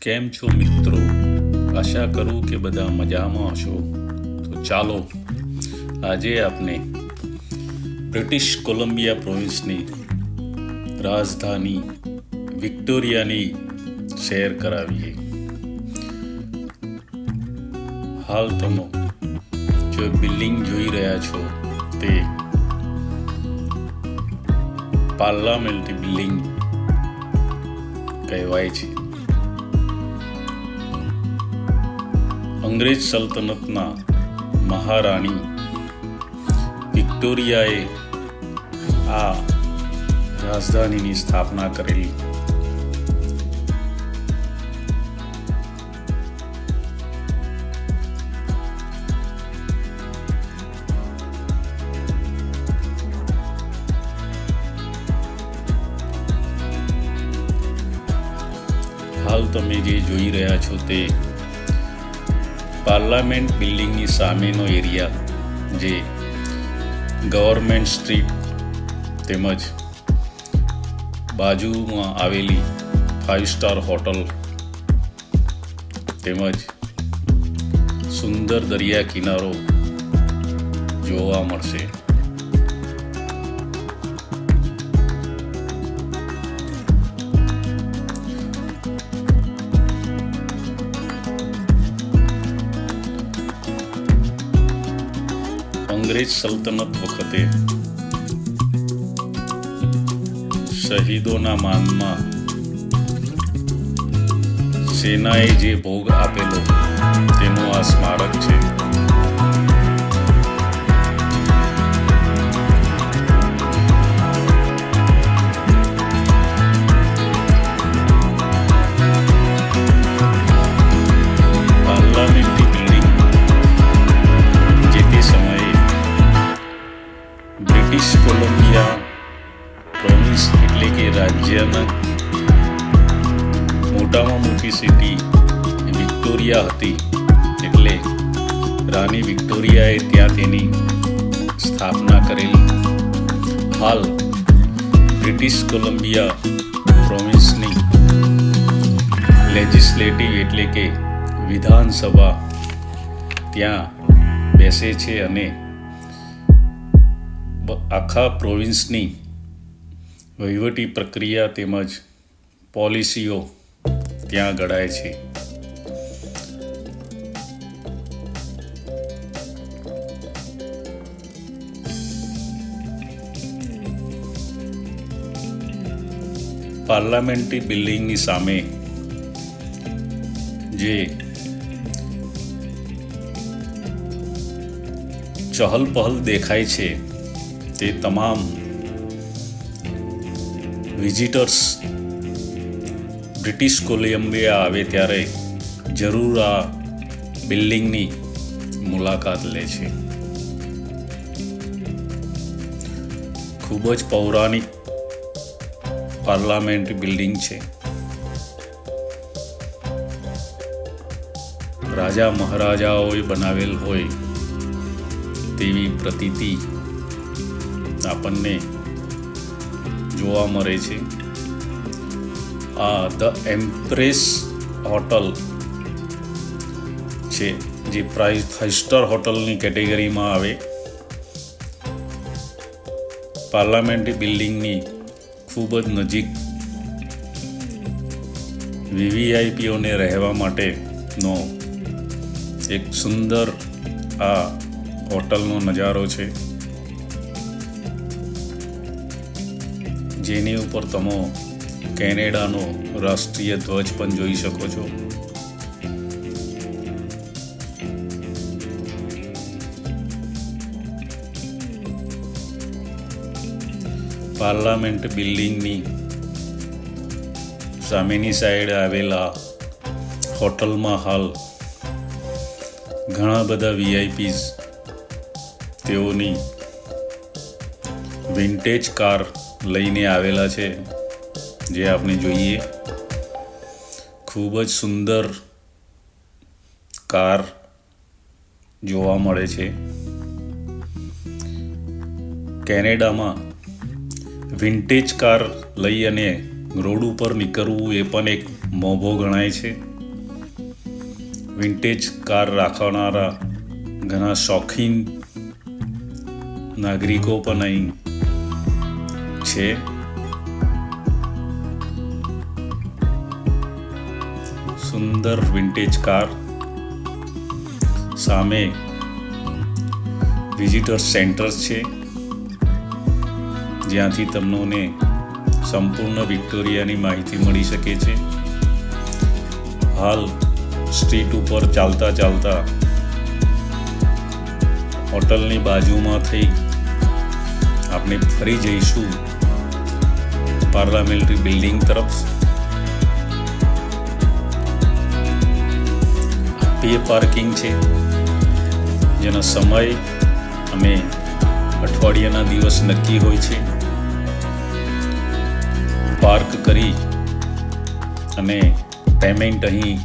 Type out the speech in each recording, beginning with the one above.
કેમ છો મિત્રો? આશા કરું કે બધા મજામાં હશો. તો ચાલો આજે આપણે બ્રિટિશ કોલંબિયા પ્રોવિન્સની રાજધાની વિક્ટોરિયાની સૈર કરાવીએ. હાલ તમે જો બિલ્ડિંગ જોઈ રહ્યા છો તે પાર્લામેન્ટ બિલ્ડિંગ કહેવાય છે. અંગ્રેજ સલ્તનતના મહારાણી વિક્ટોરિયાએ આ રાજધાનીની સ્થાપના કરેલી. હાલ તમે જે જોઈ રહ્યા છો તે પાર્લામેન્ટ બિલ્ડિંગની સામેનો એરિયા, જે ગવર્મેન્ટ સ્ટ્રીટ તેમજ બાજુમાં આવેલી 5 સ્ટાર હોટલ તેમજ સુંદર દરિયા કિનારો જોવા મળશે. અંગ્રેજ સલ્તનત વખતે શહીદોના માનમાં સેનાએ જે ભોગ આપેલો તેનું આ સ્મારક છે. પાર્લામેન્ટરી બિલ્ડિંગ જે તે સમયે બ્રિટિશ કોલંબિયા પ્રોવિન્સ એટલે કે રાજ્યના મોટામાં મોટી સિટી વિક્ટોરિયા હતી. એટલે રાણી વિક્ટોરિયાએ ત્યાં તેની સ્થાપના કરેલી. હાલ બ્રિટિશ કોલંબિયા પ્રોવિન્સની લેજિસ્લેટિવ એટલે કે વિધાનસભા ત્યાં બેસે છે અને આખા પ્રોવિન્સની વહીવટી પ્રક્રિયા તેમજ પોલિસીઓ ત્યાં ઘડાય છે. પાર્લામેન્ટરી બિલ્ડિંગની સામે જે ચહલ પહલ દેખાય છે તે તમામ વિઝિટર્સ બ્રિટિશ કોલંબિયા આવે ત્યારે જરૂર આ બિલ્ડિંગની મુલાકાત લે છે. ખૂબ જ પૌરાણિક પાર્લામેન્ટ બિલ્ડિંગ છે. રાજા મહારાજાઓએ બનાવેલ હોય તેવી પ્રતીતિ આપણને જોવા મળે છે. આ ધ એમ્પ્રેસ હોટલ છે, જે 5 સ્ટાર હોટલની કેટેગરીમાં આવે. પાર્લામેન્ટરી બિલ્ડિંગની ખૂબ જ નજીક વીવીઆઈપીઓને રહેવા માટેનો એક સુંદર આ હોટલનો નજારો છે, જેની ઉપર તમે કેનેડાનો રાષ્ટ્રીય ધ્વજ પણ જોઈ શકો છો. પાર્લામેન્ટ બિલ્ડિંગની સામેની સાઈડ આવેલા હોટલમાં હાલ ઘણા બધા વીઆઈપીઝ તેઓની વિન્ટેજ કાર લઈને આવેલા છે, જે આપણે જોઈએ. ખૂબ જ સુંદર કાર જોવા મળે છે. કેનેડામાં વિન્ટેજ કાર લઈ અને રોડ ઉપર નીકળવું એ પણ એક મોભો ગણાય છે. વિન્ટેજ કાર રાખનારા ઘણા શોખીન નાગરિકો પણ અહીં છે. સુંદર વિન્ટેજ કાર. સામે વિઝિટર સેન્ટર છે, જ્યાંથી તમને સંપૂર્ણ વિક્ટોરિયાની માહિતી મળી શકે છે. હાલ સ્ટ્રીટ ઉપર ચાલતા ચાલતા હોટલની બાજુમાં થઈ આપણે ફરી જઈશું પાર્લામેન્ટરી બિલ્ડિંગ તરફ. પે પાર્કિંગ છે, જેનો સમય અને અઠવાડિયાના દિવસ નક્કી હોય છે. પાર્ક કરી અને પેમેન્ટ અહીં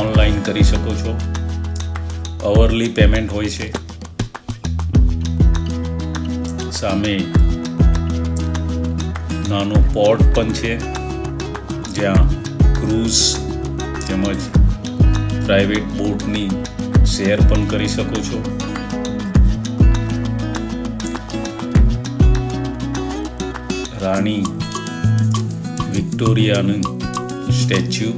ઓનલાઈન કરી શકો છો. અવરલી પેમેન્ટ હોય છે. સામે નાનું પોર્ટ પણ છે, જ્યાં ક્રૂઝ તેમજ પ્રાઇવેટ બોટની શેર પણ કરી શકો છો. રાણી વિક્ટોરિયાનું સ્ટેચ્યુ.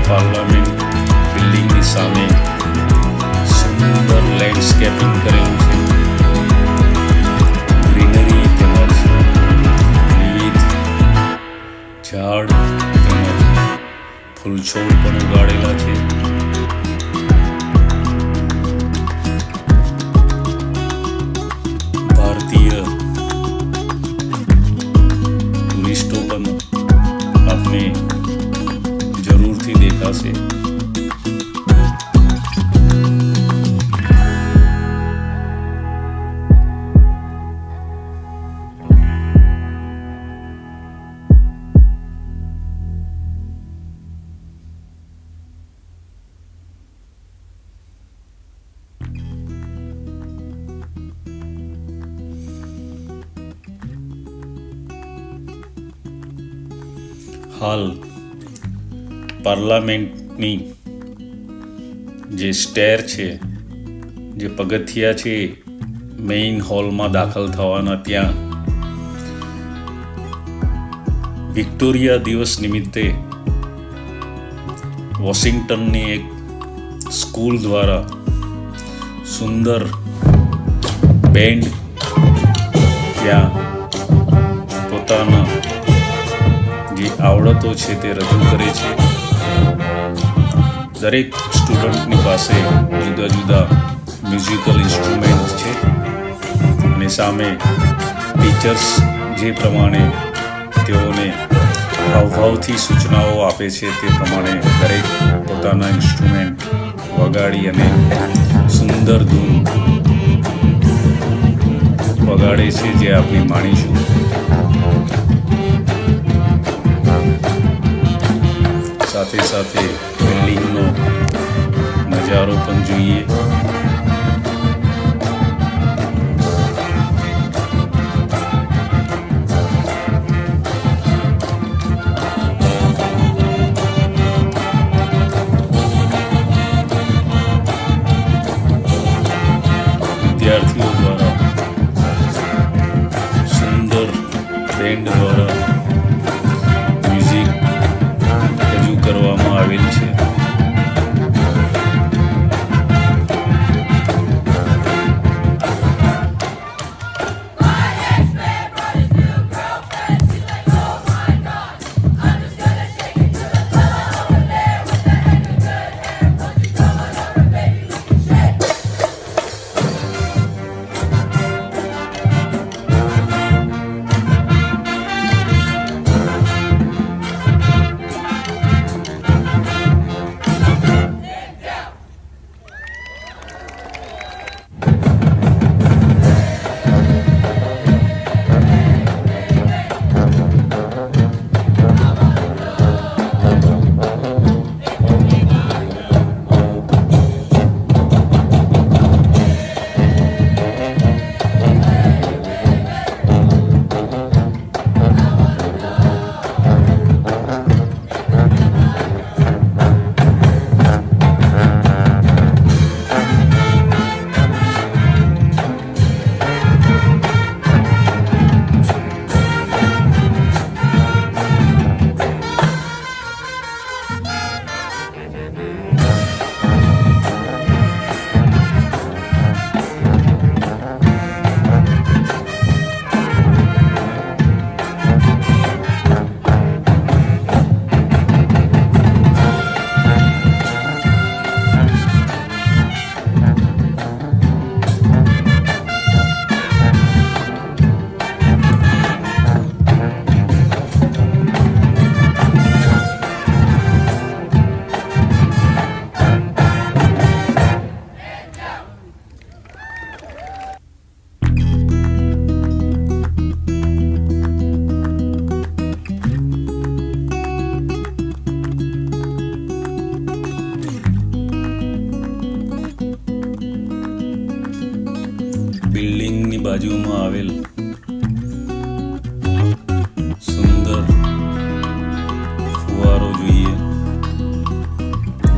પાર્લામેન્ટ બિલ્ડિંગની સામે સુંદર લેન્ડસ્કેપિંગ કરેલું છે. ગ્રીનરી તેમજ વિવિધ ઝાડ તેમજ ફૂલછોડ પણ ઉગાડેલા છે. ભારતીય ટુરિસ્ટો પણ આપને જરૂરથી દેખાશે. હાલ પાર્લામેન્ટની જે સ્ટેર છે, જે પગથિયા છે, મેઇન હોલમાં દાખલ થવાના ત્યાં વિક્ટોરિયા દિવસ નિમિત્તે વોશિંગ્ટનની એક સ્કૂલ દ્વારા સુંદર બેન્ડ ત્યાં પોતાના જે આવડતો છે તે રજૂ કરે છે. દરેક સ્ટુડન્ટની પાસે જુદા જુદા મ્યુઝિકલ ઇન્સ્ટ્રુમેન્ટ છે અને સામે ટીચર્સ જે પ્રમાણે તેઓને હાવભાવથી સૂચનાઓ આપે છે તે પ્રમાણે દરેક પોતાના ઇન્સ્ટ્રુમેન્ટ વગાડી અને સુંદર ધૂન વગાડે છે, જે આપણે માણીશું. સાથે સાથે બિલ્ડિંગનો નજારો પણ જોઈએ. વિદ્યાર્થીઓ દ્વારા સુંદર બેન્ડ દ્વારા મ્યુઝિક રજૂ કરવામાં આવેલ છે. બાજુમાં આવેલ સુંદર ફુવારો જોઈએ,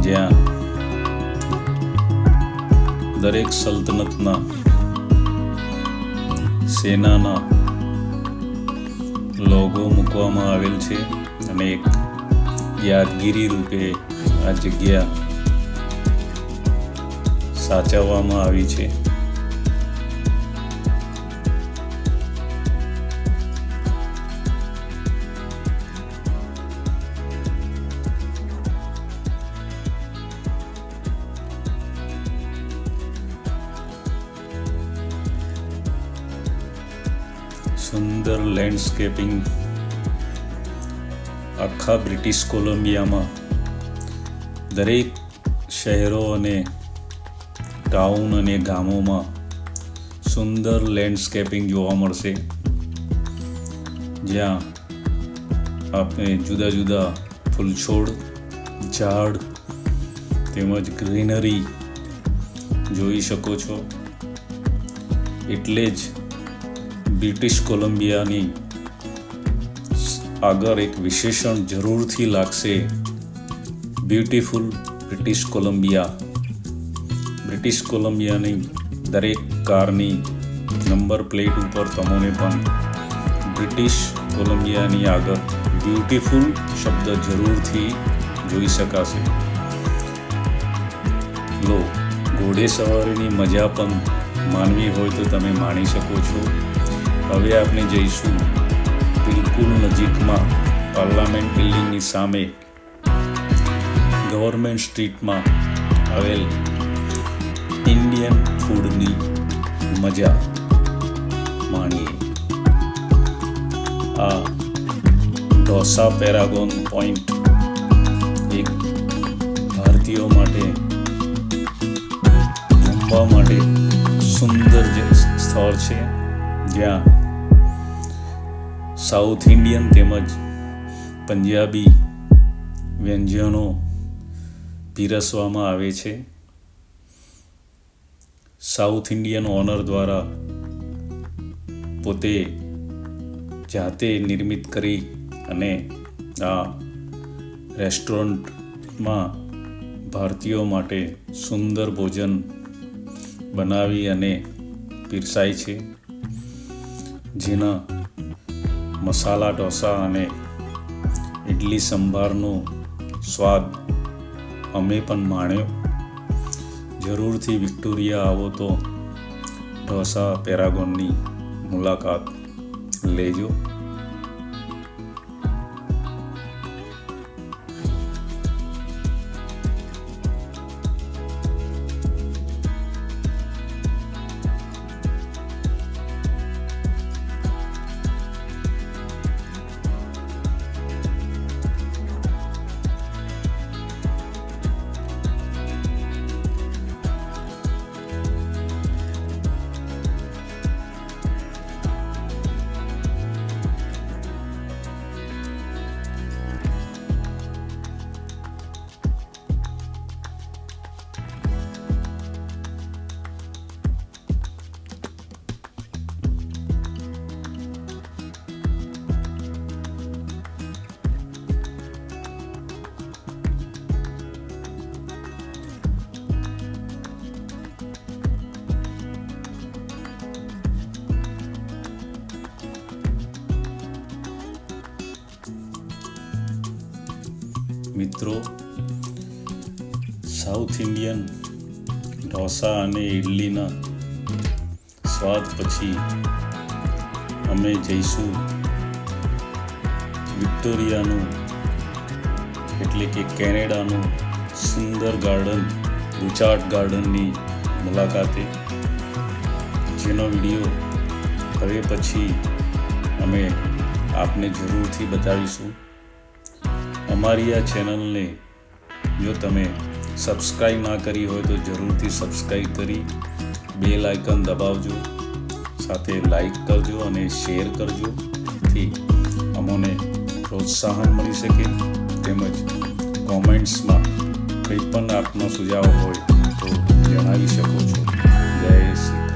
જ્યાં દરેક સલ્તનતના સેનાના લોગો મૂકવામાં આવેલ છે અને એક યાદગીરી રૂપે આ જગ્યા સાચવવામાં આવી છે. સુંદર લેન્ડસ્કેપિંગ આખા બ્રિટિશ કોલંબિયામાં દરેક શહેરો અને ટાઉન અને ગામોમાં સુંદર લેન્ડસ્કેપિંગ જોવા મળશે, જ્યાં આપણે જુદા જુદા ફૂલછોડ, ઝાડ તેમજ ગ્રીનરી જોઈ શકો છો. એટલે જ બ્રિટિશ કોલંબિયાની આગળ એક વિશેષણ જરૂરથી લાગશે, બ્યુટીફુલ બ્રિટિશ કોલંબિયા. બ્રિટિશ કોલંબિયાની દરેક કારની નંબર પ્લેટ ઉપર તમને પણ બ્રિટિશ કોલંબિયાની આગળ બ્યુટીફુલ શબ્દ જરૂરથી જોઈ શકાશે. લો, ઘોડે સવારીની મજા પણ માણવી હોય તો તમે માણી શકો છો. હવે આપણે જઈશું બિલકુલ નજીકમાં પાર્લામેન્ટ બિલ્ડિંગની સામે ગવર્મેન્ટ સ્ટ્રીટમાં આવેલ ઇન્ડિયન ફૂડની મજા માણીએ. આ ઢોસા પેરાગોન પોઈન્ટ એક ભારતીયો માટે જમવા માટે સુંદર સ્થળ છે, જ્યાં સાઉથ ઇન્ડિયન તેમજ પંજાબી વ્યંજનો પીરસવામાં આવે છે. સાઉથ ઇન્ડિયન ઓનર દ્વારા પોતે જાતે નિર્મિત કરી અને આ રેસ્ટોરન્ટમાં ભારતીયો માટે સુંદર ભોજન બનાવી અને પીરસાય છે, જેના મસાલા ઢોસા અને ઇડલી સંભારનો સ્વાદ અમે પણ માણ્યો. જરૂરથી વિક્ટોરિયા આવો તો ઢોસા પેરાગોનની મુલાકાત લેજો. મિત્રો, સાઉથ ઇન્ડિયન ઢોસા અને ઇડલીના સ્વાદ પછી અમે જઈશું વિક્ટોરિયાનું એટલે કે કેનેડાનું સુંદર ગાર્ડન બુચાર્ડ ગાર્ડનની મુલાકાતે, જેનો વિડીયો હવે પછી અમે આપને જરૂરથી બતાવીશું. અમારી આ ચેનલને જો તમે સબસ્ક્રાઈબ ના કરી હોય તો જરૂરથી સબસ્ક્રાઈબ કરી બેલ આઇકન દબાવજો, સાથે લાઈક કરજો અને શેર કરજો, જેથી અમને પ્રોત્સાહન મળી શકે. તેમજ કોમેન્ટ્સમાં કંઈ પણ આપનો સુઝાવ હોય તો જણાવી શકો છો. જય શ્રી